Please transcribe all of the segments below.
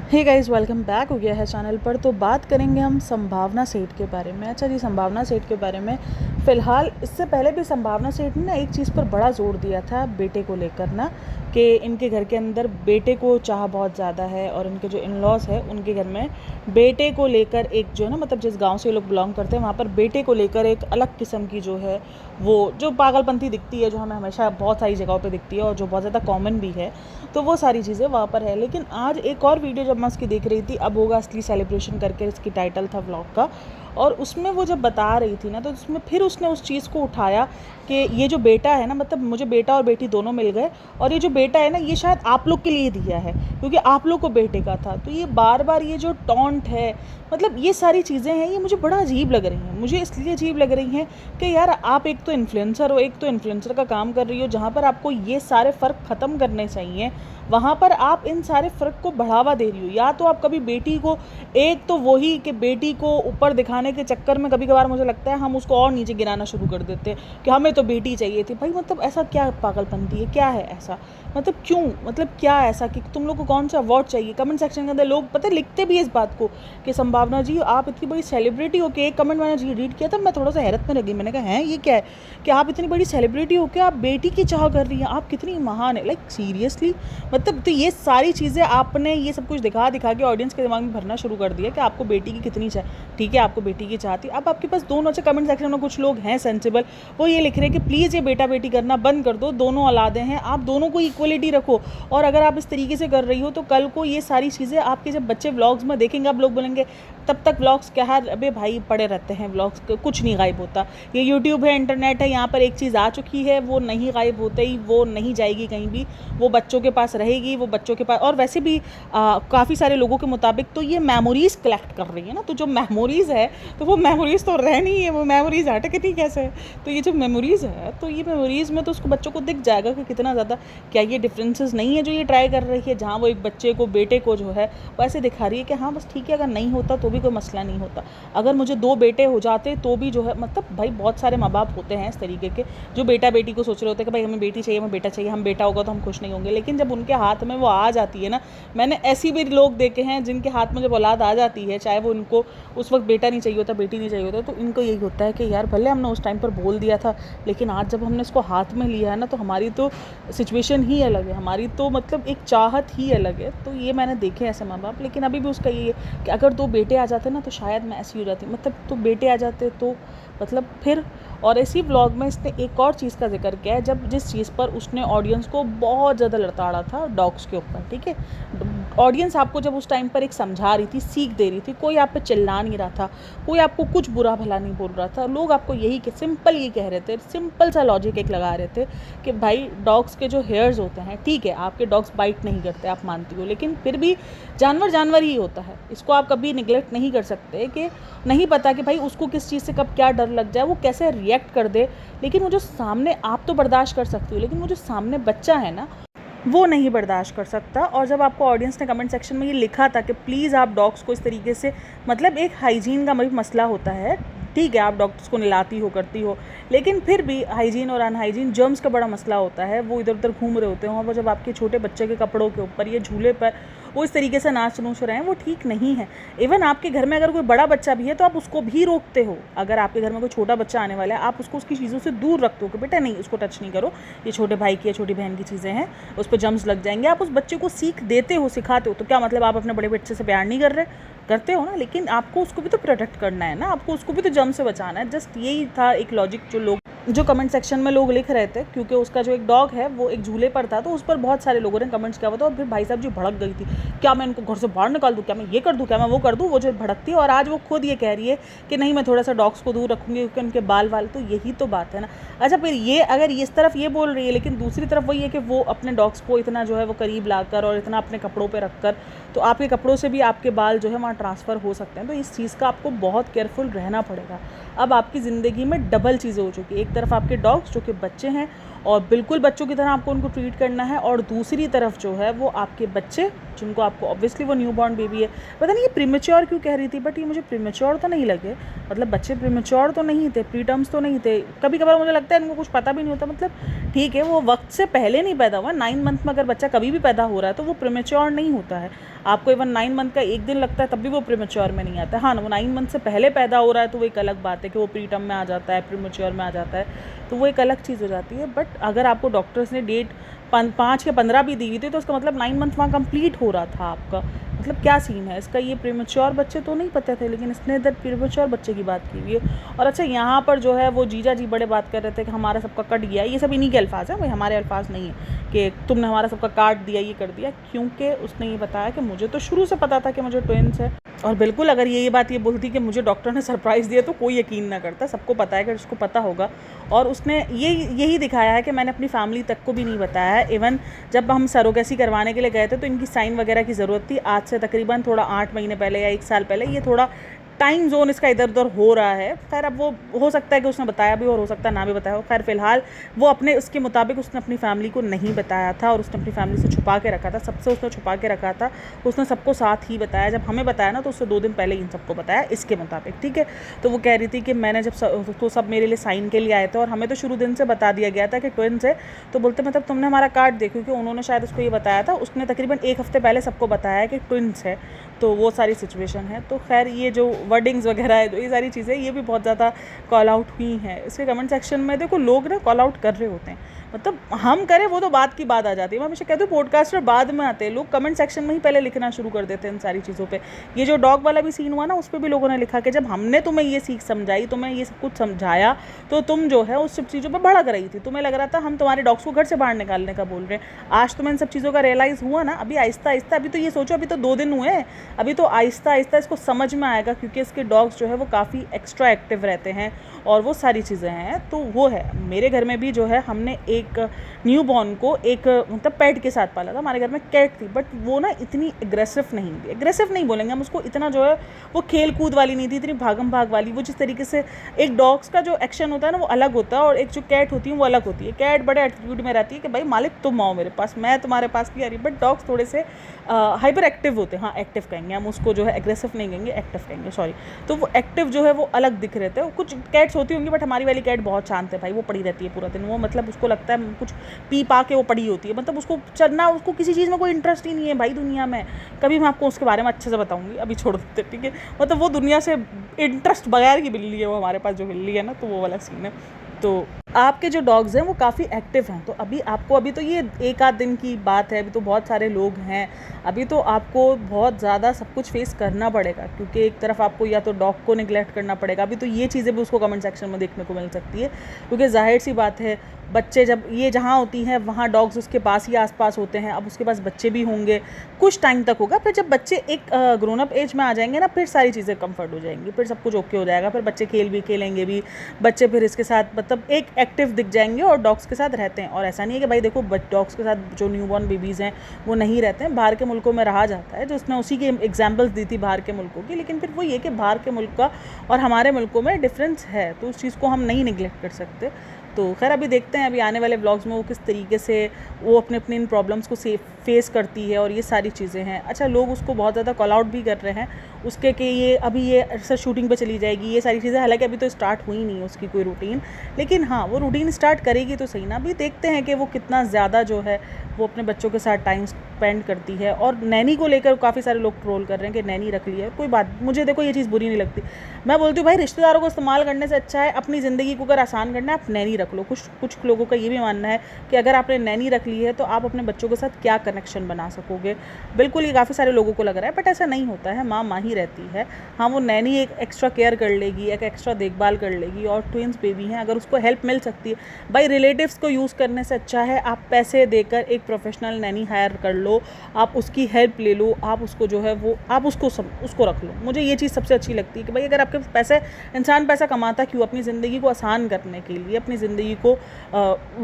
Hey guys, welcome back हो गया है चैनल पर। तो बात करेंगे हम संभावना सेठ के बारे में। अच्छा जी, संभावना सेठ के बारे में फ़िलहाल इससे पहले भी संभावना सेठ ने ना एक चीज़ पर बड़ा जोर दिया था बेटे को लेकर ना, कि इनके घर के अंदर बेटे को चाह बहुत ज़्यादा है और इनके जो इन लॉज है उनके घर में बेटे को लेकर एक जो है ना, मतलब जिस गांव से ये लोग बिलोंग करते हैं वहाँ पर बेटे को लेकर एक अलग किस्म की जो है वो जो पागलपंथी दिखती है, जो हमें हमेशा बहुत सारी जगहों पे दिखती है और जो बहुत ज़्यादा कॉमन भी है, तो वो सारी चीज़ें वहाँ पर है। लेकिन आज एक और वीडियो जब मैं उसकी देख रही थी, अब होगा असली सेलिब्रेशन करके इसकी टाइटल था व्लॉग का, और उसमें वो जब बता रही थी ना, तो उसमें फिर उसने उस चीज़ को उठाया कि ये जो बेटा है ना, मतलब मुझे बेटा और बेटी दोनों मिल गए, और ये जो बेटा है ना ये शायद आप लोग के लिए दिया है क्योंकि आप लोग को बेटे का था। तो ये बार बार ये जो टॉन्ट है, मतलब ये सारी चीज़ें हैं, ये मुझे बड़ा अजीब लग रही हैं। मुझे इसलिए अजीब लग रही हैं कि यार आप एक तो इन्फ्लुएंसर हो, एक तो इन्फ्लुएंसर का काम कर रही हो जहाँ पर आपको ये सारे फ़र्क ख़त्म करने चाहिए, वहाँ पर आप इन सारे फ़र्क को बढ़ावा दे रही हो। या तो आप कभी बेटी को, एक तो वही कि बेटी को ऊपर दिखाने के चक्कर में कभी कभार मुझे लगता है हम उसको और नीचे गिराना शुरू कर देते हैं कि हमें तो बेटी चाहिए थी। भाई मतलब ऐसा क्या पागलपंती है, क्या है ऐसा, मतलब क्यों, मतलब क्या ऐसा कि तुम लोग को कौन सा अवार्ड चाहिए। कमेंट सेक्शन के अंदर लोग पता है लिखते भी है इस बात को कि संभावना जी आप इतनी बड़ी सेलिब्रिटी हो के, एक कमेंट मैंने रीड किया था, मैं थोड़ा सा हैरत में लगी। मैंने कहा है ये क्या है कि आप इतनी बड़ी सेलिब्रिटी हो के आप बेटी की चाह कर रही हैं, आप कितनी महान है, लाइक सीरियसली। मतलब तो ये सारी चीज़ें आपने ये सब कुछ दिखा दिखा के ऑडियंस के दिमाग में भरना शुरू कर दिया कि आपको बेटी की कितनी चाह। ठीक है, आपको बेटी की चाहती, अब आपके पास दोनों से कमेंट सेक्शन में कुछ लोग हैं सेंसिबल, वो ये लिख रहे हैं कि प्लीज़ ये बेटा बेटी करना बंद कर दो, दोनों औलादें हैं, आप दोनों को इक्वलिटी रखो। और अगर आप इस तरीके से कर रही हो तो कल को ये सारी चीज़ें आपके जब बच्चे व्लॉग्स में देखेंगे, आप लोग बोलेंगे तब तक व्लॉग्स क्या है, अबे भाई पड़े रहते हैं व्लॉग्स, कुछ नहीं गायब होता। ये यूट्यूब है, इंटरनेट है, यहाँ पर एक चीज़ आ चुकी है, वो नहीं गायब होते ही, वो नहीं जाएगी कहीं भी, वो बच्चों के पास रहेगी, वो बच्चों के पास। और वैसे भी काफ़ी सारे लोगों के मुताबिक तो ये मेमोरीज़ कलेक्ट कर रही है ना, तो जो मेमोरीज़ है तो वो मेमोरीज़ तो रहनी है, वो मेमोरीज़ हटकती कैसे है। तो ये जो मेमोरीज़ है, तो ये मेमोरीज़ में तो उसको बच्चों को दिख जाएगा कि कितना ज़्यादा क्या ये डिफरेंसेस नहीं है जो ये ट्राई कर रही है, जहाँ वो एक बच्चे को, बेटे को जो है वो ऐसे दिखा रही है कि हाँ बस ठीक है, अगर नहीं होता तो भी कोई मसला नहीं होता, अगर मुझे 2 बेटे हो जाते तो भी जो है, मतलब भाई बहुत सारे माँ बाप होते हैं इस तरीके के जो बेटा बेटी को सोच रहे होते हैं कि भाई हमें बेटी चाहिए, हमें बेटा चाहिए, हम बेटा होगा तो हम खुश नहीं होंगे। लेकिन जब उनके हाथ में वो आ जाती है ना, मैंने ऐसी भी लोग देखे हैं जिनके हाथ में जब औलाद आ जाती है, चाहे वो उनको उस वक्त बेटा नहीं चाहिए होता, बेटी नहीं चाहिए होता, तो इनको यही होता है कि यार भले हमने उस टाइम पर बोल दिया था, लेकिन आज जब हमने इसको हाथ में लिया है ना, तो हमारी तो सिचुएशन ही अलग है, हमारी तो मतलब एक चाहत ही अलग है। तो ये मैंने देखे ऐसे माँ बाप। लेकिन अभी भी उसका ये है कि अगर 2 बेटे आ जाते ना तो शायद मैं ऐसी हो जाती, मतलब तो बेटे आ जाते तो मतलब फिर। और इसी ब्लॉग में इसने एक और चीज़ का जिक्र किया है, जब जिस चीज़ पर उसने ऑडियंस को बहुत ज़्यादा लड़ताड़ा था, डॉग्स के ऊपर। ठीक है, ऑडियंस आपको जब उस टाइम पर एक समझा रही थी, सीख दे रही थी, कोई आप पे चिल्ला नहीं रहा था, कोई आपको कुछ बुरा भला नहीं बोल रहा था, लोग आपको यही कि सिंपल ये कह रहे थे, सिंपल सा लॉजिक एक लगा रहे थे कि भाई डॉग्स के जो हेयर्स होते हैं, ठीक है आपके डॉग्स बाइट नहीं करते, आप मानती हो, लेकिन फिर भी जानवर जानवर ही होता है, इसको आप कभी निगलेक्ट नहीं कर सकते कि नहीं पता कि भाई उसको किस चीज़ से कब क्या डर लग जाए, वो कैसे रिएक्ट कर दे। लेकिन वो जो सामने, आप तो बर्दाश्त कर सकती हो, लेकिन वो जो सामने बच्चा है ना, वो नहीं बर्दाश्त कर सकता। और जब आपको ऑडियंस ने कमेंट सेक्शन में ये लिखा था कि प्लीज़ आप डॉग्स को इस तरीके से, मतलब एक हाइजीन का भी मसला होता है, ठीक है आप डॉग्स को नहलाती हो, करती हो, लेकिन फिर भी हाइजीन और अनहाइजीन, जर्म्स का बड़ा मसला होता है, वो इधर उधर घूम रहे होते हैं, और वो जब आपके छोटे बच्चे के कपड़ों के ऊपर, ये झूले पर वो इस तरीके से नाच नूच रहे हैं, वो ठीक नहीं है। इवन आपके घर में अगर कोई बड़ा बच्चा भी है तो आप उसको भी रोकते हो, अगर आपके घर में कोई छोटा बच्चा आने वाला है आप उसको उसकी चीज़ों से दूर रखते हो कि बेटा नहीं उसको टच नहीं करो, ये छोटे भाई की या छोटी बहन की चीज़ें हैं, उस पर जम्स लग जाएंगे। आप उस बच्चे को सीख देते हो, सिखाते हो, तो क्या मतलब आप अपने बड़े बच्चे से प्यार नहीं कर रहे, करते हो ना, लेकिन आपको उसको भी तो प्रोटेक्ट करना है ना, आपको उसको भी तो जम से बचाना है। जस्ट यही था एक लॉजिक जो कमेंट सेक्शन में लोग लिख रहे थे, क्योंकि उसका जो एक डॉग है वो एक झूले पर था, तो उस पर बहुत सारे लोगों ने कमेंट्स किया हुआ था। और फिर भाई साहब जी भड़क गई थी, क्या मैं इनको घर से बाहर निकाल दूँ, क्या मैं ये कर दूँ, क्या मैं वो कर दूँ, वो जो भड़कती है। और आज वो खुद ये कह रही है कि नहीं मैं थोड़ा सा डॉग्स को दूर रखूँगी क्योंकि उनके बाल वाल, तो यही तो बात है ना। अच्छा फिर ये अगर इस तरफ ये बोल रही है, लेकिन दूसरी तरफ वही है कि वो अपने डॉग्स को इतना जो है वो करीब लाकर और इतना अपने कपड़ों पर रख कर, तो आपके कपड़ों से भी आपके बाल जो है वहाँ ट्रांसफ़र हो सकते हैं। तो इस चीज़ का आपको बहुत केयरफुल रहना पड़ेगा। अब आपकी ज़िंदगी में डबल चीज़ें हो चुकी है, एक तरफ आपके डॉग्स जो कि बच्चे हैं, और बिल्कुल बच्चों की तरह आपको उनको ट्रीट करना है। और दूसरी तरफ जो है वो आपके बच्चे, जिनको आपको ऑब्वियसली वो न्यू बॉर्न बेबी है, पता नहीं ये प्रीमेच्योर क्यों कह रही थी, बट ये मुझे प्रीमेच्योर तो नहीं लगे, मतलब बच्चे प्रीमेच्योर तो नहीं थे, प्री टर्म्स तो नहीं थे। कभी कभार मुझे लगता है इनको कुछ पता भी नहीं होता, मतलब ठीक है वो वक्त से पहले नहीं पैदा हुआ, 9 मंथ में अगर बच्चा कभी भी पैदा हो रहा है तो वो प्रीमेच्योर नहीं होता है। आपको इवन 9 मंथ का एक दिन लगता है तब भी वो प्रीमेच्योर में नहीं आता है। हाँ, वो 9 मंथ से पहले पैदा हो रहा है तो वो एक अलग बात है कि वो प्री टर्म में आ जाता है, प्रीमेच्योर में आ जाता है, तो वो एक अलग चीज़ हो जाती है। बट अगर आपको डॉक्टर्स ने डेट 5 या 15 भी दी हुई थी तो उसका मतलब 9 मंथ वहाँ कंप्लीट हो रहा था आपका, मतलब क्या सीन है इसका। ये प्रीमेच्योर बच्चे तो नहीं पता थे, लेकिन इसने इधर प्रीमेच्योर बच्चे की बात की हुई है। और अच्छा, यहाँ पर जो है वो जीजा जी बड़े बात कर रहे थे कि हमारा सबका कट गया, ये सब इन्हीं के अल्फाज हैं भाई, हमारे अल्फाज नहीं है कि तुमने हमारा सबका काट दिया, ये कर दिया, क्योंकि उसने ये बताया कि मुझे तो शुरू से पता था कि मुझे ट्विंस है। और बिल्कुल अगर ये बात ये बोलती कि मुझे डॉक्टर ने सरप्राइज़ दिया तो कोई यकीन ना करता, सबको पता है कि उसको पता होगा। और उसने यही दिखाया है कि मैंने अपनी फैमिली तक को भी नहीं बताया है। इवन जब हम सरोगेसी करवाने के लिए गए थे तो इनकी साइन वगैरह की ज़रूरत थी, आज से तकरीबन थोड़ा 8 महीने पहले या 1 साल पहले। ये थोड़ा टाइम जोन इसका इधर उधर हो रहा है, खैर अब वो हो सकता है कि उसने बताया भी और हो सकता है ना भी बताया हो। खैर फ़िलहाल वो अपने उसके मुताबिक उसने अपनी फैमिली को नहीं बताया था और उसने अपनी फैमिली से छुपा के रखा था, सबसे उसने छुपा के रखा था। उसने सबको साथ ही बताया, जब हमें बताया ना तो उससे 2 दिन पहले इन सबको बताया इसके मुताबिक, ठीक है। तो वो कह रही थी कि मैंने जब तो सब मेरे लिए साइन के लिए आए थे और हमें तो शुरू दिन से बता दिया गया था कि ट्विंस है, तो बोलते मतलब तुमने हमारा कार्ड देखो, क्योंकि उन्होंने शायद उसको ये बताया था, उसने तकरीबन 1 हफ़्ते पहले सबको बताया कि ट्विंस है, तो वो सारी सिचुएशन है। तो खैर ये जो वर्डिंग्स वगैरह है, जो ये सारी चीज़ें, ये भी बहुत ज़्यादा कॉल आउट हुई हैं इसके कमेंट सेक्शन में। देखो लोग ना कॉल आउट कर रहे होते हैं, मतलब हम करें वो तो बात की बात आ जाती है। मैं हमेशा कहती हूँ पॉडकास्टर बाद में आते हैं, लोग कमेंट सेक्शन में ही पहले लिखना शुरू कर देते हैं इन सारी चीज़ों पे। ये जो डॉग वाला भी सीन हुआ ना, उस पर भी लोगों ने लिखा कि जब हमने तुम्हें ये सीख समझाई, तुम्हें ये सब कुछ समझाया, तो तुम जो है उस सब चीज़ों पर भड़क रही थी, तुम्हें लग रहा था हम तुम्हारे डॉग्स को घर से बाहर निकालने का बोल रहे हैं। आज तुम्हें इन सब चीज़ों का रियलाइज़ हुआ ना, अभी आहिस्ता आहिस्ता, अभी तो ये सोचो अभी तो 2 दिन हुए हैं, अभी तो आहिस्ता आहिस्ता इसको समझ में आएगा, क्योंकि इसके डॉग्स जो है वो काफ़ी एक्स्ट्रा एक्टिव रहते हैं और वो सारी चीज़ें हैं। तो वो है, मेरे घर में भी जो है हमने एक न्यू बॉर्न को एक मतलब पेट के साथ पाला था। हमारे घर में कैट थी, बट वो ना इतनी एग्रेसिव नहीं थी, एग्रेसिव नहीं बोलेंगे हम उसको, इतना जो है वो खेल कूद वाली नहीं थी, इतनी भागम भाग वाली। वो जिस तरीके से एक डॉग्स का जो एक्शन होता है ना वो अलग होता है, और एक जो कैट होती है वो अलग होती है। कैट बड़े एटीट्यूड में रहती है कि भाई मालिक तुम आओ मेरे पास, मैं तुम्हारे पास नहीं आ रही। बट डॉग्स थोड़े से हाइपर एक्टिव होते हैं, हाँ एक्टिव कहेंगे हम उसको, जो है एग्रेसिव नहीं कहेंगे, एक्टिव कहेंगे, सॉरी। तो वो एक्टिव जो है वो अलग दिख रहे थे। कुछ कैट्स होती होंगी, बट हमारी वाली कैट बहुत शांत है भाई, वो पड़ी रहती है पूरा दिन, वो मतलब उसको लगता है कुछ पी पा के वो पड़ी होती है, मतलब उसको चलना, उसको किसी चीज़ में कोई इंटरेस्ट ही नहीं है भाई दुनिया में। कभी मैं आपको उसके बारे में अच्छे से बताऊंगी, अभी छोड़ देते, ठीक है। मतलब वो दुनिया से इंटरेस्ट बगैर की बिल्ली है वो, हमारे पास जो बिल्ली है ना, तो वो वाला सीन है। तो आपके जो डॉग्स हैं वो काफ़ी एक्टिव हैं, तो अभी तो ये 1 आध दिन की बात है, अभी तो बहुत सारे लोग हैं, अभी तो आपको बहुत ज़्यादा सब कुछ फेस करना पड़ेगा, क्योंकि एक तरफ आपको या तो डॉग को निगलेक्ट करना पड़ेगा, अभी तो ये चीज़ें भी उसको कमेंट सेक्शन में देखने को मिल सकती है, क्योंकि जाहिर सी बात है बच्चे जब ये जहाँ होती हैं वहाँ डॉग्स उसके पास ही आसपास होते हैं, अब उसके पास बच्चे भी होंगे, कुछ टाइम तक होगा, फिर जब बच्चे एक ग्रोन अप एज में आ जाएंगे ना, फिर सारी चीज़ें कंफर्ट हो जाएंगी, फिर सब कुछ ओके हो जाएगा, फिर बच्चे खेलेंगे भी, बच्चे फिर इसके साथ मतलब एक एक्टिव दिख जाएंगे और डॉग्स के साथ रहते हैं। और ऐसा नहीं है कि भाई देखो डॉग्स के साथ जो न्यूबॉर्न बेबीज़ हैं वो नहीं रहते हैं, बाहर के मुल्कों में रहा जाता है, जो उसने उसी की एग्जाम्पल्स दी थी बाहर के मुल्कों की, लेकिन फिर वो ये कि बाहर के मुल्क का और हमारे मुल्कों में डिफरेंस है, तो उस चीज़ को हम नहीं निगलेक्ट कर सकते। तो खैर अभी देखते हैं अभी आने वाले ब्लॉग्स में वो किस तरीके से वो अपने इन प्रॉब्लम्स को फेस करती है, और ये सारी चीज़ें हैं। अच्छा, लोग उसको बहुत ज़्यादा कॉल आउट भी कर रहे हैं उसके कि ये अभी ये अक्सर शूटिंग पे चली जाएगी, ये सारी चीज़ें, हालांकि अभी तो स्टार्ट हुई नहीं उसकी कोई रूटीन, लेकिन हाँ वो रूटीन स्टार्ट करेगी तो सही ना। अभी देखते हैं कि वो कितना ज़्यादा जो है वो अपने बच्चों के साथ टाइम स्पेंड करती है। और नैनी को लेकर काफ़ी सारे लोग ट्रोल कर रहे हैं कि नैनी रख ली है, कोई बात, मुझे देखो ये चीज़ बुरी नहीं लगती। मैं बोलती हूँ भाई रिश्तेदारों को इस्तेमाल करने से अच्छा है अपनी ज़िंदगी को अगर आसान करना है आप नैनी रख लो। कुछ लोगों का ये भी मानना है कि अगर आपने नैनी रख ली है तो आप अपने बच्चों के साथ क्या कनेक्शन बना सकोगे। बिल्कुल ये काफ़ी सारे लोगों को लग रहा है, बट ऐसा नहीं होता है, माँ ही रहती है। हाँ वो नैनी एक एक्स्ट्रा केयर कर लेगी, एक एक्स्ट्रा देखभाल कर लेगी, और ट्विंस बेबी हैं, अगर उसको हेल्प मिल सकती है भाई, रिलेटिव्स को यूज़ करने से अच्छा है आप पैसे देकर एक प्रोफेशनल नैनी हायर कर लो लो, आप उसकी हेल्प ले लो, आप उसको जो है वो आप उसको रख लो। मुझे ये चीज़ सबसे अच्छी लगती है कि भाई अगर आपके पैसे, इंसान पैसा कमाता क्यों? अपनी ज़िंदगी को आसान करने के लिए, अपनी ज़िंदगी को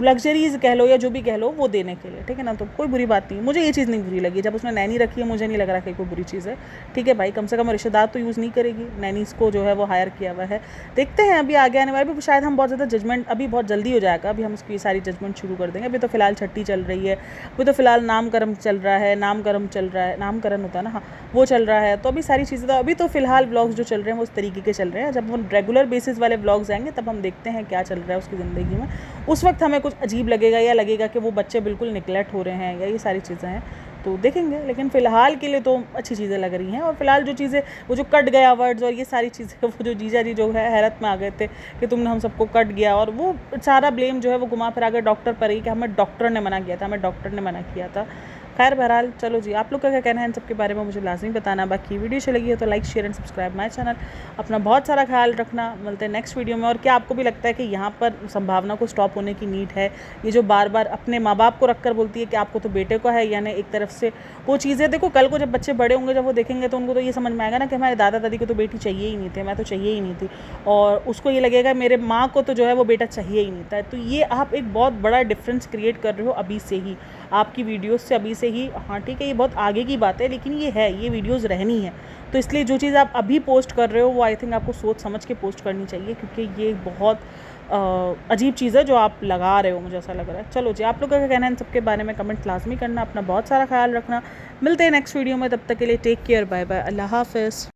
लग्जरीज़ कह लो या जो भी कह लो वो देने के लिए, ठीक है ना। तो कोई बुरी बात नहीं, मुझे ये चीज़ नहीं बुरी लगी जब उसने नैनी रखी है। मुझे नहीं लग रहा कि कोई बुरी चीज़ है, ठीक है भाई, कम से कम रिश्तेदार तो यूज़ नहीं करेगी, नैनीज़ को जो है वो हायर किया हुआ है। देखते हैं अभी आगे आने वाले भी, शायद हम बहुत ज़्यादा जजमेंट, अभी बहुत जल्दी हो जाएगा, अभी हम उसकी सारी जजमेंट शुरू कर देंगे। अभी तो फिलहाल छठी चल रही है, अभी तो फिलहाल नामकरण चल रहा है, नामकरण होता है ना, हाँ वो चल रहा है। तो अभी सारी चीज़ें, तो अभी तो फिलहाल ब्लॉग्स जो चल रहे हैं वो उस तरीके के चल रहे हैं। जब वो रेगुलर बेसिस वाले ब्लॉग्स आएंगे तब हम देखते हैं क्या चल रहा है उसकी ज़िंदगी में। उस वक्त हमें कुछ अजीब लगेगा या लगेगा कि वो बच्चे बिल्कुल निगलेक्ट हो रहे हैं या ये सारी चीज़ें हैं, तो देखेंगे। लेकिन फ़िलहाल के लिए तो अच्छी चीज़ें लग रही हैं। और फिलहाल जो चीज़ें, वो जो कट गया वर्ड्स और ये सारी चीज़ें, वो जो जीजा जी जो है हैरत में आ गए थे कि तुमने हम सबको कट गया, और वो सारा ब्लेम जो है वो घुमा फिरा कर डॉक्टर पर ही कि हमें डॉक्टर ने मना किया था, हमें डॉक्टर ने मना किया था। खैर बहरहाल चलो जी, आप लोग का क्या कहना है इन सब के बारे में मुझे लाजमी बताना। बाकी वीडियो अच्छी लगी है तो like share and subscribe my channel. अपना बहुत सारा ख्याल रखना, मिलते हैं नेक्स्ट वीडियो में। और क्या आपको भी लगता है कि यहाँ पर संभावना को स्टॉप होने की नीड है? ये जो बार बार अपने माँ बाप को रखकर बोलती है कि आपको तो बेटे को है, यानी एक तरफ से वो चीज़ें, देखो कल को जब बच्चे बड़े होंगे, जब वो देखेंगे तो उनको तो ये समझ में आएगा ना कि हमारे दादा दादी को तो बेटी चाहिए ही नहीं थी, मैं तो चाहिए ही नहीं थी, और उसको ये लगेगा मेरे माँ को तो जो है वो बेटा चाहिए ही नहीं था। तो ये आप एक बहुत बड़ा डिफरेंस क्रिएट कर रहे हो अभी से ही, आपकी वीडियोस से अभी से ही। हाँ ठीक है, ये बहुत आगे की बात है, लेकिन ये है, ये वीडियोस रहनी है। तो इसलिए जो चीज़ आप अभी पोस्ट कर रहे हो वो आई थिंक आपको सोच समझ के पोस्ट करनी चाहिए, क्योंकि ये बहुत अजीब चीज़ है जो आप लगा रहे हो, मुझे ऐसा लग रहा है। चलो जी, आप लोग का क्या कहना है इन सब के बारे में कमेंट लाजमी करना। अपना बहुत सारा ख्याल रखना, मिलते हैं नेक्स्ट वीडियो में, तब तक के लिए टेक केयर, बाय बाय, अल्लाह हाफ़िज़।